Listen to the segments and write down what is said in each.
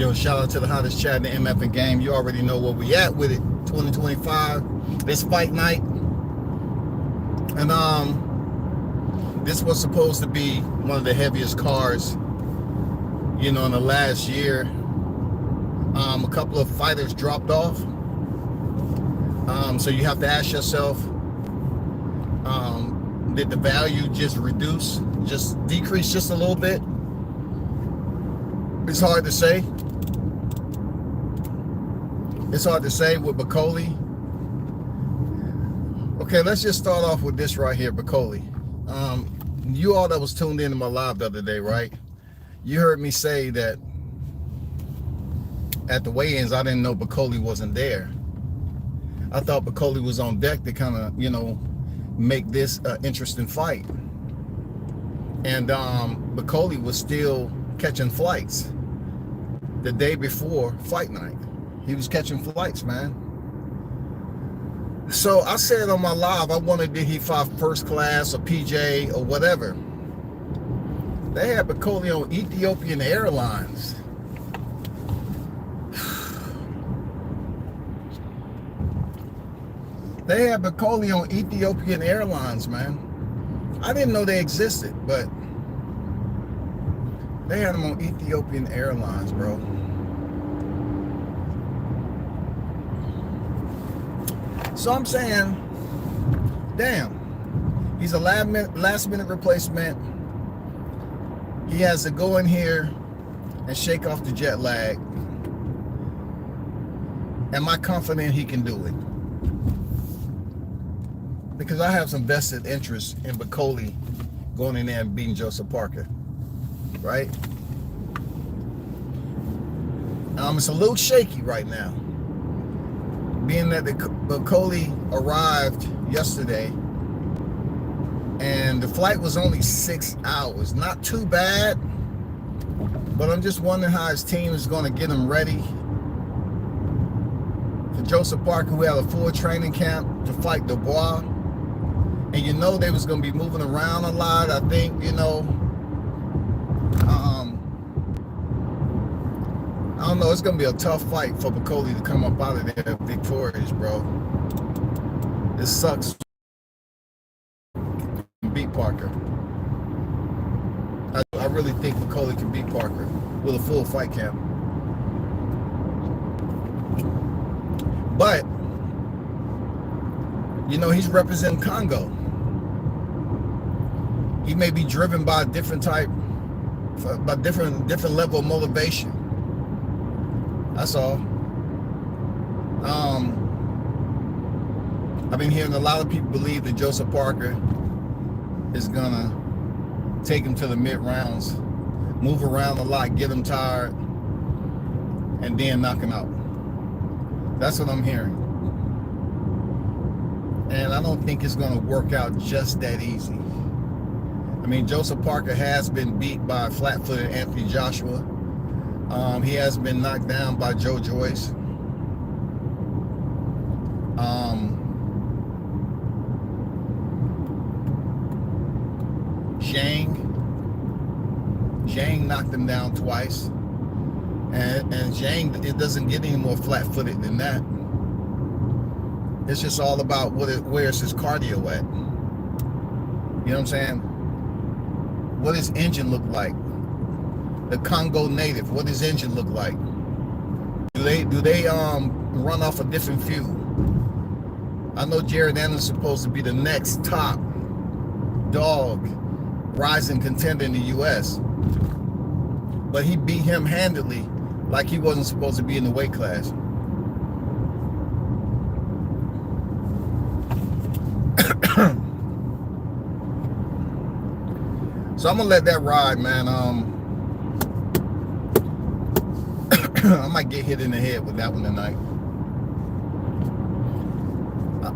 Yo, shout out to the hottest chat in the MF and game. You already know where we at with it. 2025. It's fight night. And this was supposed to be one of the heaviest cards, in the last year. A couple of fighters dropped off. So you have to ask yourself, did the value just decrease just a little bit? It's hard to say. It's hard to say with Bakole. Okay, let's just start off with this right here, Bakole. You all that was tuned into my live the other day, right? You heard me say that at the weigh-ins, I didn't know Bakole wasn't there. I thought Bakole was on deck to kind of, make this an interesting fight. And Bakole was still catching flights the day before fight night. He was catching flights, man. So I said on my live, I wondered did he fight first class or PJ or whatever. They had Bakole on Ethiopian Airlines. They had Bakole on Ethiopian Airlines, man. I didn't know they existed, but they had him on Ethiopian Airlines, bro. So I'm saying, damn, he's a last minute replacement. He has to go in here and shake off the jet lag. Am I confident he can do it? Because I have some vested interest in Bakole going in there and beating Joseph Parker, right? It's a little shaky right now, being that the Bakole arrived yesterday and the flight was only 6 hours. Not too bad, but I'm just wondering how his team is going to get him ready for Joseph Parker, who had a full training camp to fight Dubois. And they was going to be moving around a lot. I think, I don't know. It's going to be a tough fight for Bakole to come up out of there victorious, bro. This sucks. Beat Parker. I really think Bakole can beat Parker with a full fight camp. But, he's representing Congo. He may be driven by a different level of motivation. That's all. I've been hearing a lot of people believe that Joseph Parker is gonna take him to the mid rounds, move around a lot, get him tired, and then knock him out. That's what I'm hearing. And I don't think it's gonna work out just that easy. I mean, Joseph Parker has been beat by flat-footed Anthony Joshua. He has been knocked down by Joe Joyce. Zhang knocked him down twice. And Zhang, it doesn't get any more flat-footed than that. It's just all about where's his cardio at. You know what I'm saying? What does engine look like? The Congo native, what does engine look like? Do they run off a different fuel? I know Jared Anderson is supposed to be the next top dog rising contender in the US, but he beat him handily like he wasn't supposed to be in the weight class. So I'm gonna let that ride, man. I might get hit in the head with that one tonight.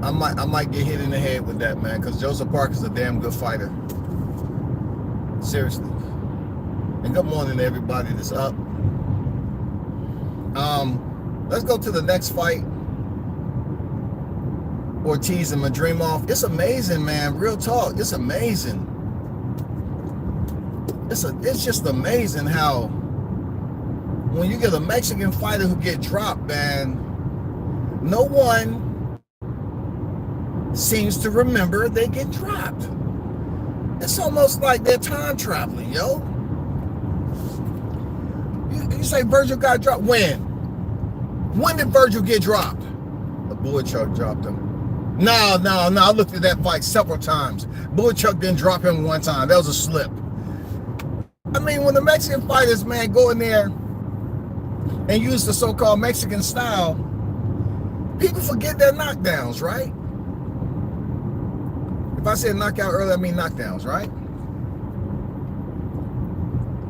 I might get hit in the head with that, man, because Joseph Parker's a damn good fighter. Seriously. And good morning to everybody that's up. Let's go to the next fight. Ortiz and Madrimov. It's amazing, man. Real talk. It's amazing. It's just amazing how when you get a Mexican fighter who get dropped, man, no one seems to remember they get dropped. It's almost like they're time traveling, yo. You say Virgil got dropped. When? When did Virgil get dropped? The Boychuk dropped him. No. I looked at that fight several times. Boychuk didn't drop him one time. That was a slip. I mean, when the Mexican fighters, man, go in there and use the so-called Mexican style, people forget their knockdowns, right? If I said knockout earlier, I mean knockdowns, right?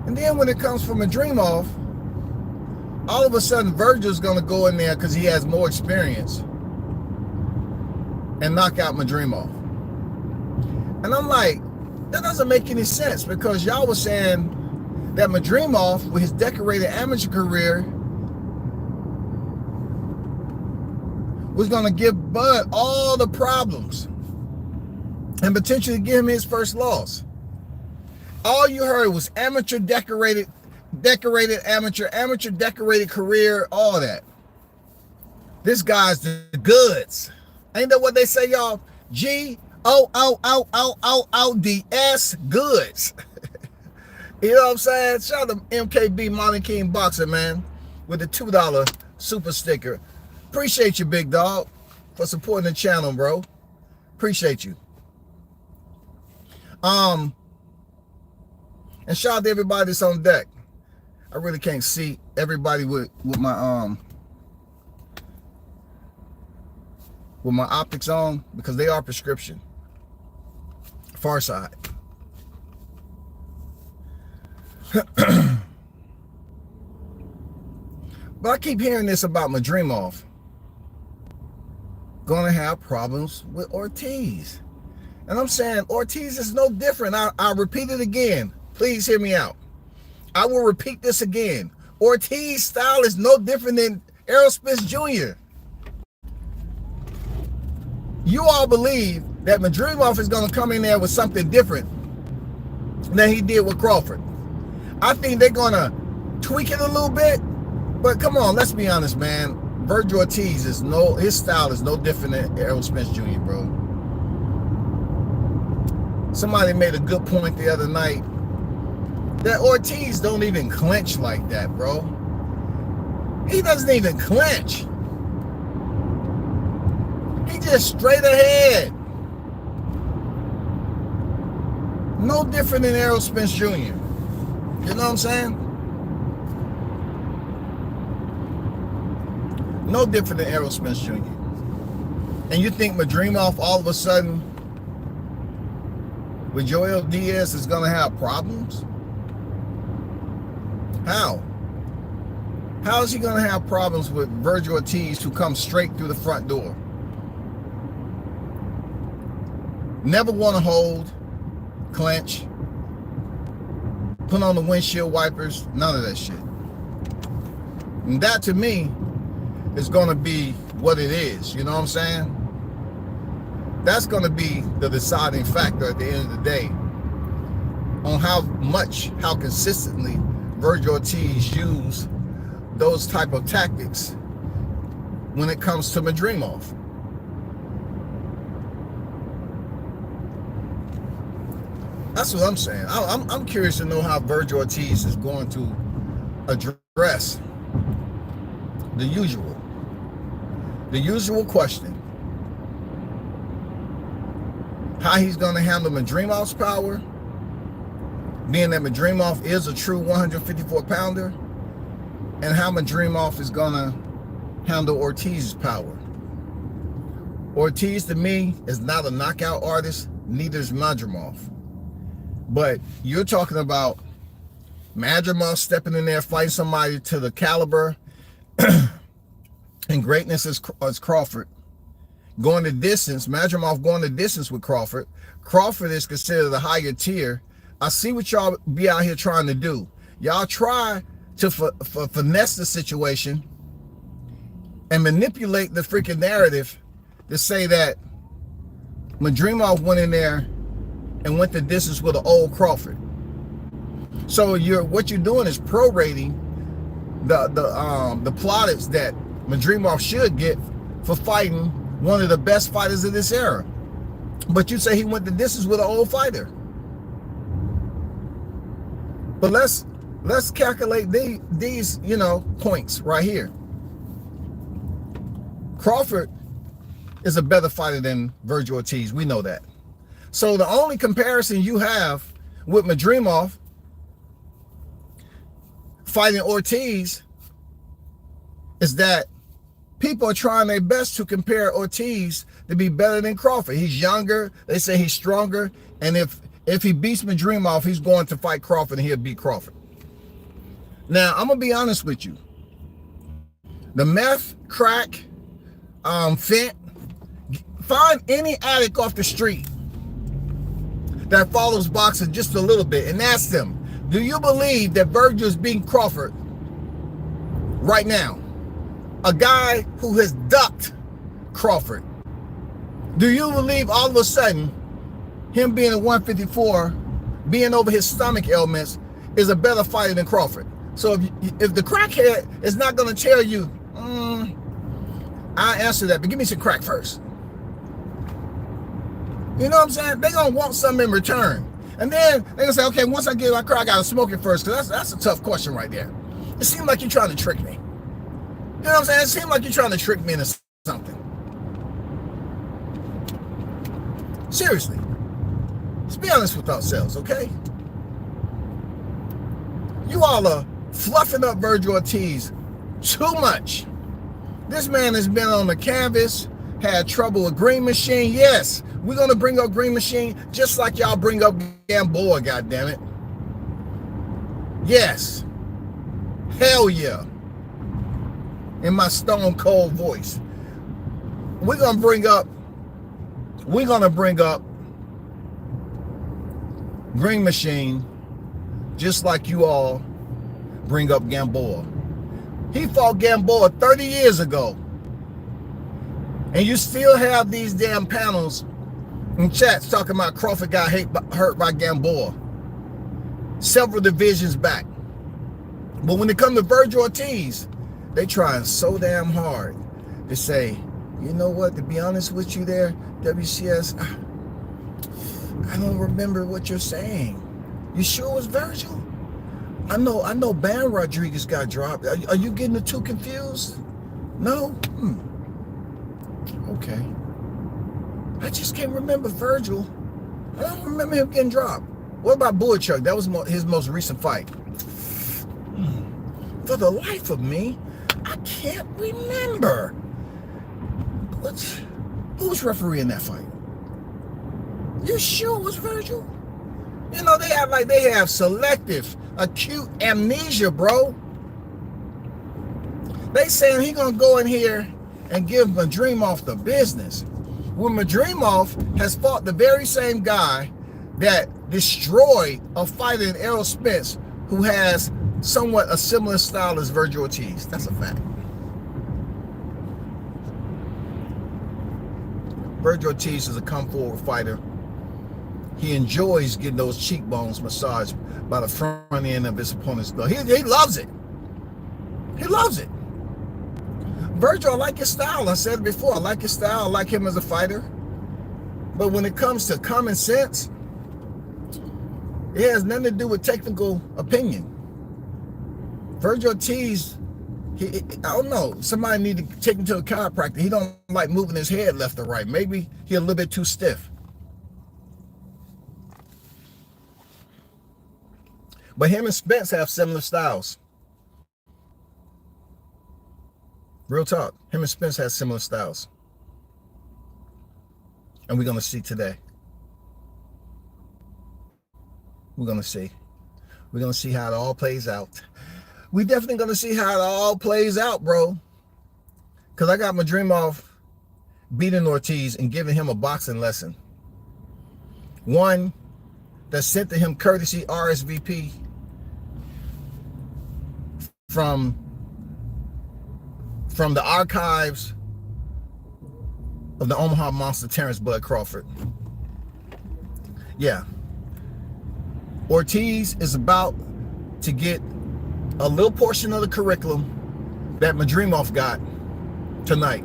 And then when it comes from Madrimov, all of a sudden Virgil's going to go in there because he has more experience and knock out Madrimov. And I'm like, that doesn't make any sense, because y'all was saying that Madrimov, with his decorated amateur career, was going to give Bud all the problems and potentially give him his first loss. All you heard was amateur decorated amateur decorated career, all that. This guy's the goods. Ain't that what they say, y'all? GOODS, goods. You know what I'm saying? Shout out to MKB Modern King Boxer, man, with the $2 super sticker. Appreciate you, big dog, for supporting the channel, bro. Appreciate you. And shout out to everybody that's on deck. I really can't see everybody with my optics on, because they are prescription. Far side. But I keep hearing this about Madrimov gonna have problems with Ortiz. And I'm saying Ortiz is no different. I'll repeat it again. Please hear me out. I will repeat this again. Ortiz's style is no different than Errol Spence Jr. You all believe that Madrimov is going to come in there with something different than he did with Crawford. I think they're going to tweak it a little bit. But come on, let's be honest, man. Virgil Ortiz his style is no different than Errol Spence Jr., bro. Somebody made a good point the other night that Ortiz don't even clinch like that, bro. He doesn't even clinch. He just straight ahead. No different than Errol Spence Jr. You know what I'm saying? No different than Errol Spence Jr. And you think Madrimov all of a sudden with Joel Diaz is going to have problems? How? How is he going to have problems with Virgil Ortiz, who comes straight through the front door? Never want to hold, clinch, put on the windshield wipers, none of that shit. And that, to me, is going to be what it is. You know what I'm saying? That's going to be the deciding factor at the end of the day on how consistently Virgil Ortiz use those type of tactics when it comes to Madrimov. That's what I'm saying. I'm curious to know how Virgil Ortiz is going to address the usual question. How he's going to handle Madrimov's power, being that Madrimov is a true 154-pounder, and how Madrimov is going to handle Ortiz's power. Ortiz, to me, is not a knockout artist, neither is Madrimov. But you're talking about Madrimov stepping in there, fighting somebody to the caliber and greatness as Crawford, going the distance. Madrimov going the distance with Crawford. Crawford is considered the higher tier. I see what y'all be out here trying to do. Y'all try to finesse the situation and manipulate the freaking narrative to say that Madrimov went in there and went the distance with an old Crawford. So what you're doing is prorating the plaudits that Madrimov should get for fighting one of the best fighters of this era. But you say he went the distance with an old fighter. But let's calculate these points right here. Crawford is a better fighter than Vergil Ortiz. We know that. So the only comparison you have with Madrimov fighting Ortiz is that people are trying their best to compare Ortiz to be better than Crawford. He's younger. They say he's stronger. And if he beats Madrimov, he's going to fight Crawford and he'll beat Crawford. Now, I'm going to be honest with you. The meth, crack, fent, find any addict off the street that follows boxing just a little bit and ask them, do you believe that Vergil is beating Crawford right now? A guy who has ducked Crawford. Do you believe all of a sudden him being at 154, being over his stomach ailments, is a better fighter than Crawford? So if the crackhead is not going to tell you, I answer that, but give me some crack first. You know what I'm saying? They're going to want something in return. And then they're going to say, okay, once I get my crack, I got to smoke it first, because that's a tough question right there. It seems like you're trying to trick me. You know what I'm saying? It seems like you're trying to trick me into something. Seriously. Let's be honest with ourselves, okay? You all are fluffing up Vergil Ortiz too much. This man has been on the canvas, had trouble with Green Machine. Yes, we're going to bring up Green Machine just like y'all bring up Gamboa, goddammit. Yes. Hell yeah. In my stone cold voice. We're going to bring up Green Machine just like you all bring up Gamboa. He fought Gamboa 30 years ago. And you still have these damn panels in chats talking about Crawford got hurt by Gamboa several divisions back. But when it comes to Vergil Ortiz, they trying so damn hard to say, you know what, to be honest with you there, WCS, I don't remember what you're saying. You sure it was Vergil? I know Bam Rodriguez got dropped. Are you getting the two confused? No? Okay. I just can't remember Vergil. I don't remember him getting dropped. What about Boychuk? That was his most recent fight. For the life of me, I can't remember. Who was refereeing that fight? You sure it was Vergil? You know, they have selective acute amnesia, bro. They saying he gonna go in here and give Madrimov the business. When Madrimov has fought the very same guy that destroyed a fighter in Errol Spence who has somewhat a similar style as Vergil Ortiz. That's a fact. Vergil Ortiz is a come-forward fighter. He enjoys getting those cheekbones massaged by the front end of his opponent's belt. He loves it. He loves it. Vergil, I like his style. I said it before. I like his style. I like him as a fighter. But when it comes to common sense, it has nothing to do with technical opinion. Vergil Ortiz, I don't know. Somebody need to take him to a chiropractor. He don't like moving his head left or right. Maybe he's a little bit too stiff. But him and Spence have similar styles. Real talk. Him and Spence have similar styles. And we're going to see today. We're going to see. We're going to see how it all plays out. We definitely going to see how it all plays out, bro. Because I got Madrimov beating Ortiz and giving him a boxing lesson. One that sent to him courtesy RSVP from the archives of the Omaha Monster, Terrence Bud Crawford. Yeah. Ortiz is about to get a little portion of the curriculum that Madrimov got tonight.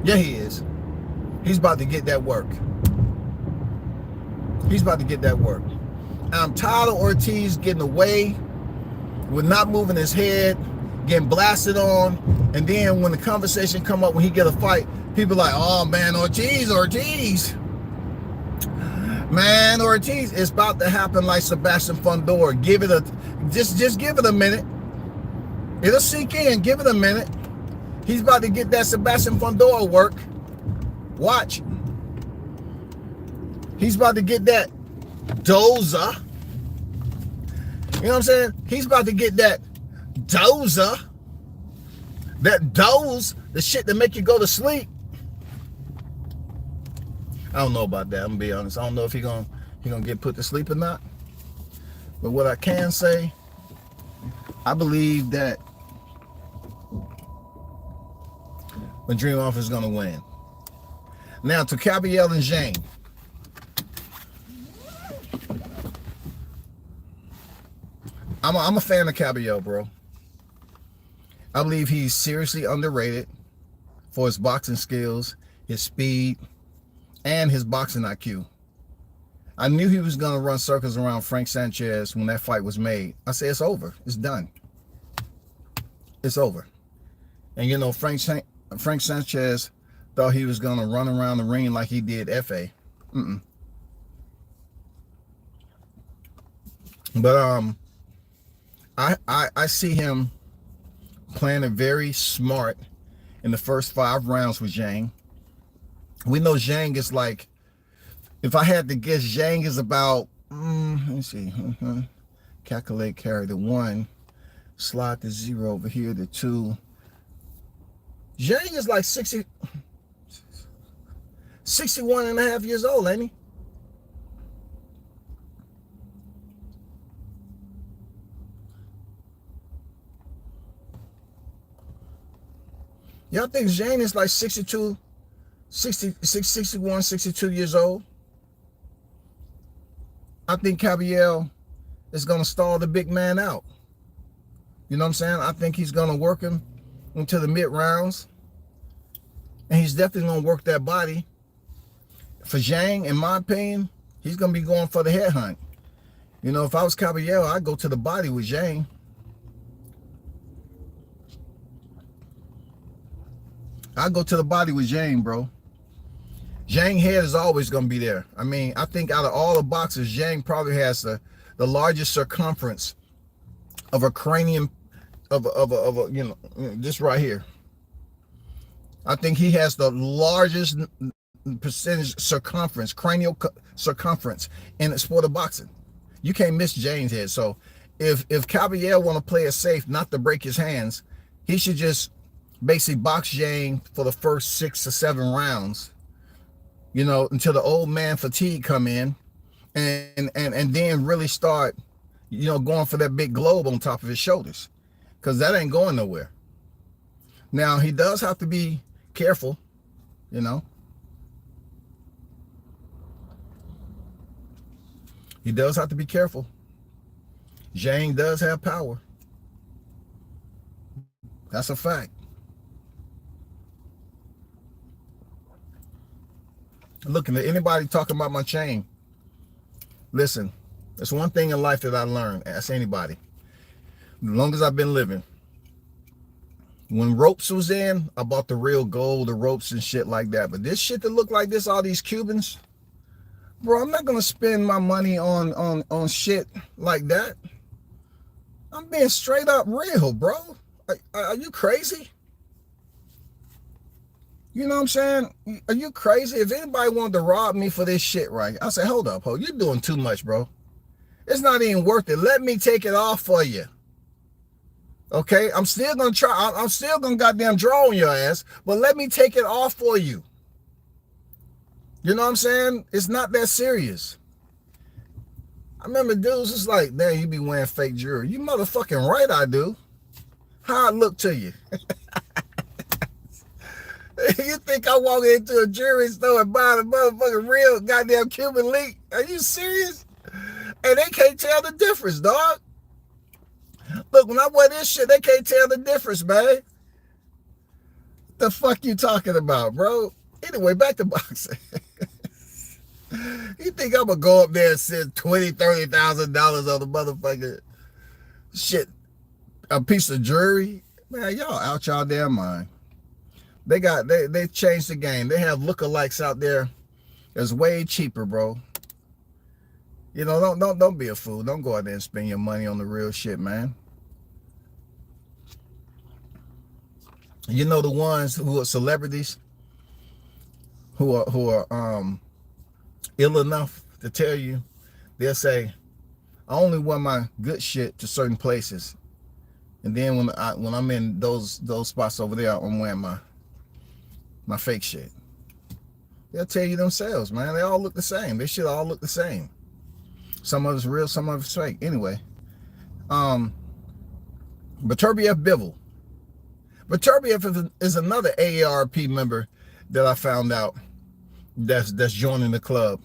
Yeah, he is. He's about to get that work. He's about to get that work. I'm tired of Ortiz getting away with not moving his head, getting blasted on, and then when the conversation come up when he get a fight, people like, oh man, Ortiz. Man, Ortiz, it's about to happen like Sebastian Fundora. Give it a, just give it a minute. It'll sink in, give it a minute. He's about to get that Sebastian Fundora work. Watch. He's about to get that dozer. You know what I'm saying? He's about to get that dozer. That doze, the shit that make you go to sleep. I don't know about that. I'm gonna be honest. I don't know if he gonna get put to sleep or not. But what I can say, I believe that Madrimov is gonna win. Now to Gabriel and Zhang. I'm a fan of Gabriel, bro. I believe he's seriously underrated for his boxing skills, his speed, and his boxing IQ. I knew he was going to run circles around Frank Sanchez when that fight was made. I said, it's over. It's done. It's over. And you know, Frank Sanchez thought he was going to run around the ring like he did F.A. But I see him playing it very smart in the first 5 rounds with Zhang. We know Zhang is like, if I had to guess, Zhang is about, let me see, calculate, carry the 1, slide the 0 over here, the 2. Zhang is like 61 and a half years old, ain't he? Y'all think Zhang is like 61, 62 years old? I think Gabriel is going to stall the big man out. You know what I'm saying? I think he's going to work him into the mid rounds. And he's definitely going to work that body. For Zhang, in my opinion, he's going to be going for the head hunt. You know, if I was Gabriel, I'd go to the body with Zhang. I'd go to the body with Zhang, bro. Zhang head is always going to be there. I mean, I think out of all the boxers, Zhang probably has the largest circumference of a cranium, of a you know, this right here. I think he has the largest percentage circumference, cranial circumference in the sport of boxing. You can't miss Zhang's head. So if Gabriel want to play it safe, not to break his hands, he should just basically box Zhang for the first 6 or 7 rounds, you know, until the old man fatigue come in, and then really start, you know, going for that big globe on top of his shoulders, because that ain't going nowhere. Now he does have to be careful, you know. He does have to be careful. Zhang does have power. That's a fact. Looking at anybody talking about my chain, listen, there's one thing in life that I learned. Ask anybody. As long as I've been living, when ropes was in, I bought the real gold, the ropes and shit like that. But this shit that look like this, all these Cubans, bro, I'm not gonna spend my money on shit like that. I'm being straight up real, bro. Are you crazy? You know what I'm saying? Are you crazy? If anybody wanted to rob me for this shit, right? I say, hold up, ho, you're doing too much, bro. It's not even worth it. Let me take it off for you. Okay? I'm still gonna try. I'm still gonna goddamn draw on your ass, but let me take it off for you. You know what I'm saying? It's not that serious. I remember dudes was like, damn, you be wearing fake jewelry. You motherfucking right I do. How I look to you? You think I walk into a jewelry store and buy the motherfucking real goddamn Cuban link? Are you serious? And they can't tell the difference, dog. Look, when I wear this shit, they can't tell the difference, man. The fuck you talking about, bro? Anyway, back to boxing. You think I'm gonna go up there and spend $20,000-$30,000 on the motherfucker shit, a piece of jewelry? Man, y'all out y'all damn mind. They changed the game. They have lookalikes out there that's way cheaper, bro. You know, don't be a fool. Don't go out there and spend your money on the real shit, man. You know, the ones who are celebrities who are ill enough to tell you, they'll say, I only wear my good shit to certain places, and then when I'm in those spots over there, I'm wearing my fake shit. They'll tell you themselves, man. They all look the same. They should all look the same. Some of it's real, some of it's fake. Anyway, Beterbiev Bivol. Beterbiev is another AARP member that I found out that's joining the club.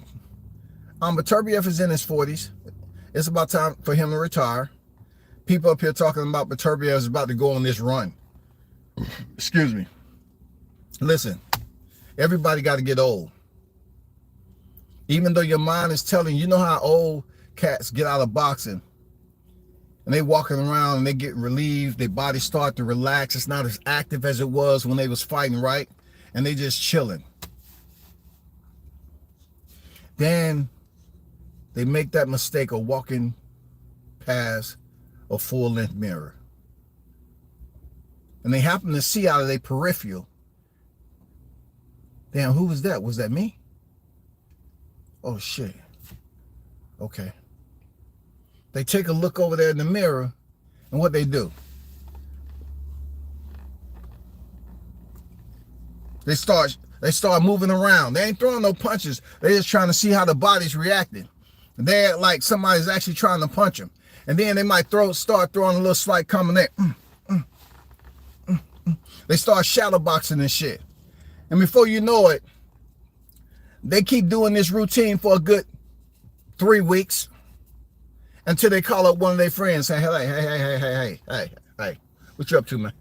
Beterbiev is in his 40s. It's about time for him to retire. People up here talking about Beterbiev is about to go on this run. Excuse me. Listen, everybody got to get old. Even though your mind is telling you, know how old cats get out of boxing and they walking around and they get relieved, their body start to relax. It's not as active as it was when they was fighting, right? And they just chilling. Then they make that mistake of walking past a full-length mirror. And they happen to see out of their peripheral, damn, who was that? Was that me? Oh, shit. Okay. They take a look over there in the mirror, and what they do? They start moving around. They ain't throwing no punches. They're just trying to see how the body's reacting. And they're like somebody's actually trying to punch them. And then they might start throwing a little slight comment there. They start shadow boxing and shit. And before you know it, they keep doing this routine for a good 3 weeks until they call up one of their friends saying, hey, what you up to, man?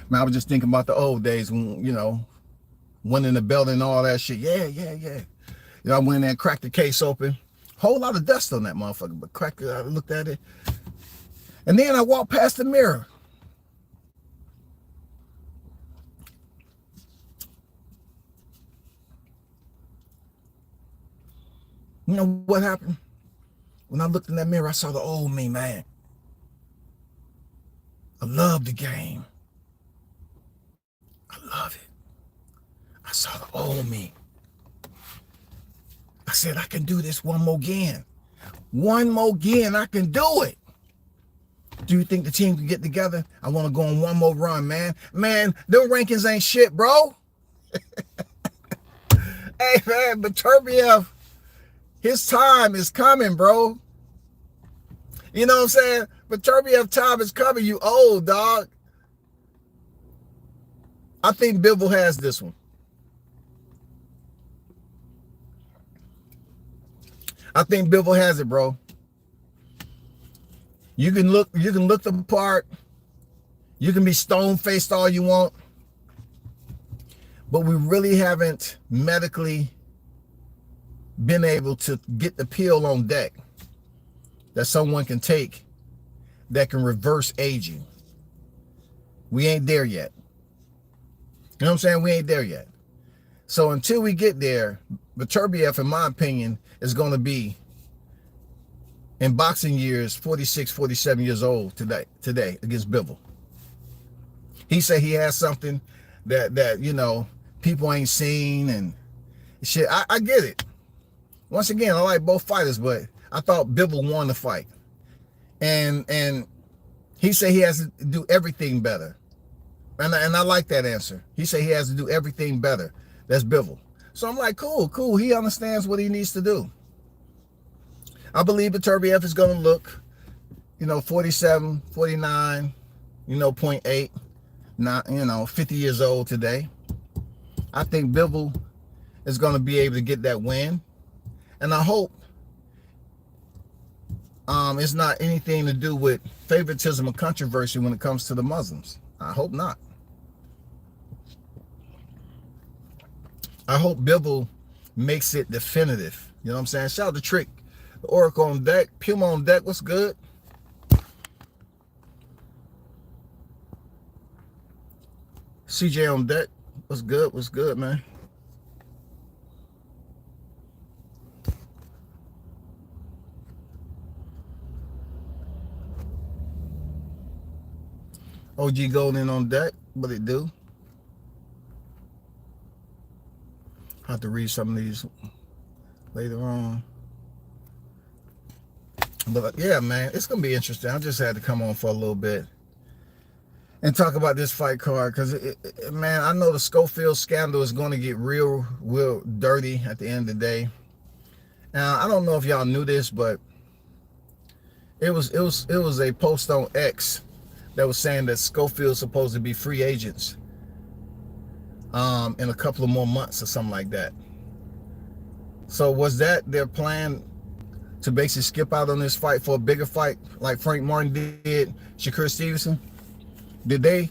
Man, I was just thinking about the old days when, you know, winning the belt and all that shit. Yeah. You know, I went in there and cracked the case open. Whole lot of dust on that motherfucker, but cracked it. I looked at it. And then I walked past the mirror. You know what happened? When I looked in that mirror, I saw the old me, man. I love the game. I love it. I saw the old me. I said, I can do this one more again. One more again, I can do it. Do you think the team can get together? I want to go on one more run, man. Man, them rankings ain't shit, bro. Hey, man, Beterbiev, his time is coming, bro. You know what I'm saying? Beterbiev time is coming. You old, dog. I think Bivol has this one. I think Bivol has it, bro. You can look the part. You can be stone-faced all you want. But we really haven't medically been able to get the pill on deck that someone can take that can reverse aging. We ain't there yet. You know what I'm saying? We ain't there yet. So until we get there, Beterbiev, in my opinion, is going to be, in boxing years, 46, 47 years old today against Bivol. He said he has something that you know, people ain't seen and shit. I get it. Once again, I like both fighters, but I thought Bivol won the fight. And he said he has to do everything better. And I like that answer. He said he has to do everything better. That's Bivol. So I'm like, cool. He understands what he needs to do. I believe Beterbiev is going to look, you know, 47, 49, you know, 0.8, not, you know, 50 years old today. I think Bivol is going to be able to get that win. And I hope it's not anything to do with favoritism or controversy when it comes to the Muslims. I hope not. I hope Bibble makes it definitive. You know what I'm saying? Shout out to Trick, the Oracle on deck, Puma on deck. What's good? CJ on deck. What's good? What's good, man? OG Golden on deck. What it do? I have to read some of these later on. But yeah, man, it's gonna be interesting. I just had to come on for a little bit and talk about this fight card because, man, I know the Schofield scandal is going to get real dirty at the end of the day. Now, I don't know if y'all knew this, but it was a post on X that was saying that Schofield's supposed to be free agents in a couple of more months or something like that. So was that their plan, to basically skip out on this fight for a bigger fight like Frank Martin did Shakur Stevenson? Did they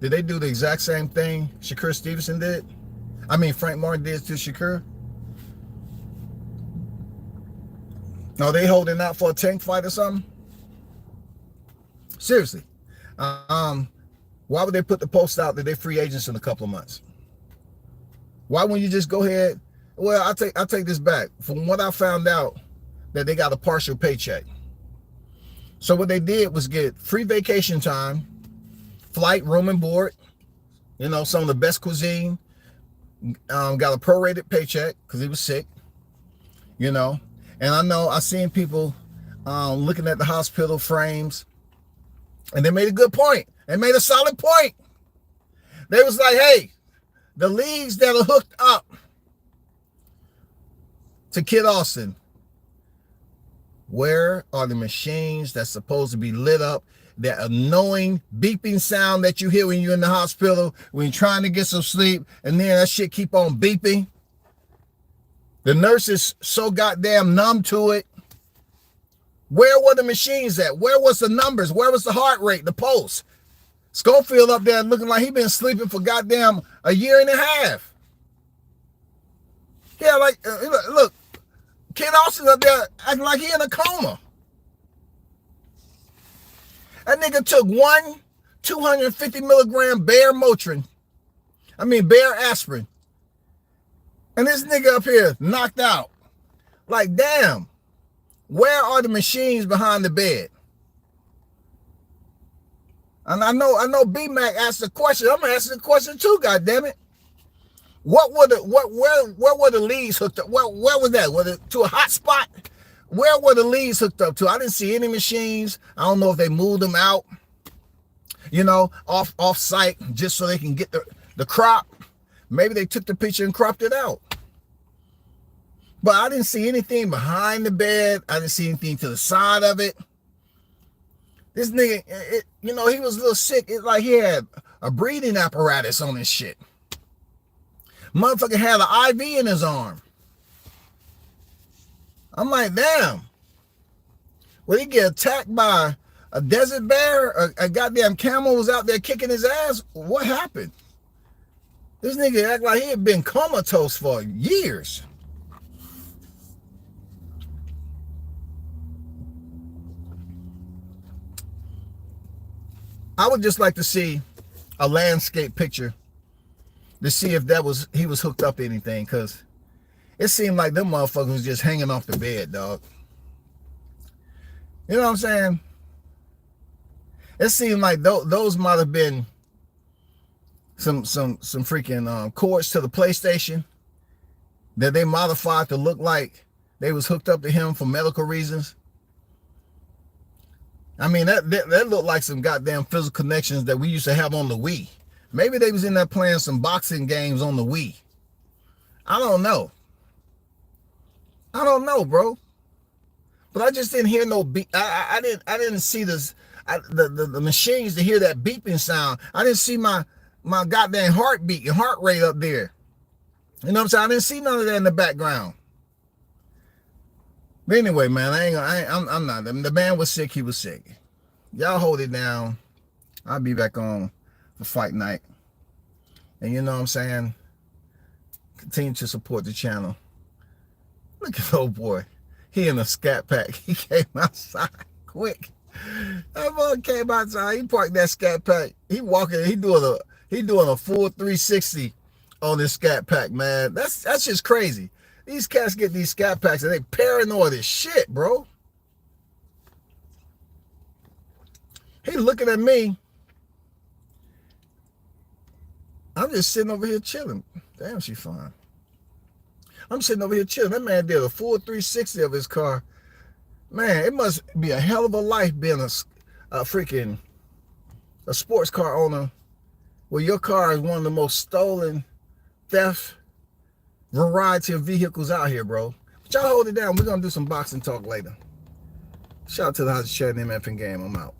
do the exact same thing Shakur Stevenson did? I mean, Frank Martin did to Shakur? Are they holding out for a tank fight or something? Seriously. Why would they put the post out that they're free agents in a couple of months? Why wouldn't you just go ahead? Well, I'll take this back. From what I found out, that they got a partial paycheck. So what they did was get free vacation time, flight, room and board, you know, some of the best cuisine, got a prorated paycheck because he was sick, you know. And I know I've seen people looking at the hospital frames, and they made a good point. They made a solid point. They was like, hey, the leagues that are hooked up to Kid Austin, where are the machines that's supposed to be lit up? That annoying beeping sound that you hear when you're in the hospital, when you're trying to get some sleep, and then that shit keep on beeping. The nurse is so goddamn numb to it. Where were the machines at? Where was the numbers? Where was the heart rate, the pulse? Schofield up there looking like he been sleeping for goddamn a year and a half. Yeah, like, look, Kid Austin up there acting like he in a coma. That nigga took one 250 milligram Bayer aspirin. And this nigga up here knocked out. Like, damn, where are the machines behind the bed? And I know B-Mac asked the question. I'm gonna ask the question too, goddammit. Where were the leads hooked up? Where was that? Was it to a hot spot? Where were the leads hooked up to? I didn't see any machines. I don't know if they moved them out, you know, off site just so they can get the crop. Maybe they took the picture and cropped it out. But I didn't see anything behind the bed. I didn't see anything to the side of it. This nigga, you know, he was a little sick. It's like he had a breathing apparatus on his shit. Motherfucker had an IV in his arm. I'm like, damn. Would he get attacked by a desert bear? A goddamn camel was out there kicking his ass? What happened? This nigga act like he had been comatose for years. I would just like to see a landscape picture to see if he was hooked up to anything, because it seemed like them motherfuckers was just hanging off the bed, dog. You know what I'm saying? It seemed like those might have been some freaking cords to the PlayStation that they modified to look like they was hooked up to him for medical reasons. I mean, that looked like some goddamn physical connections that we used to have on the Wii. Maybe they was in there playing some boxing games on the Wii. I don't know. I don't know, bro. But I just didn't hear no beep. I didn't see this. The machines to hear that beeping sound. I didn't see my goddamn heartbeat and heart rate up there. You know what I'm saying? I didn't see none of that in the background. But anyway, man, I'm not. The man was sick. He was sick. Y'all hold it down. I'll be back on for fight night. And you know what I'm saying? Continue to support the channel. Look at the old boy. He in a scat pack. He came outside quick. That boy came outside. He parked that scat pack. He walking. He doing a full 360 on this scat pack, man. That's just crazy. These cats get these scat packs and they paranoid as shit, bro. He looking at me. I'm just sitting over here chilling. Damn, she fine. I'm sitting over here chilling. That man did a full 360 of his car. Man, it must be a hell of a life being a sports car owner where your car is one of the most stolen, theft, variety of vehicles out here, bro. But y'all hold it down. We're going to do some boxing talk later. Shout out to the House of Chat MF and Game. I'm out.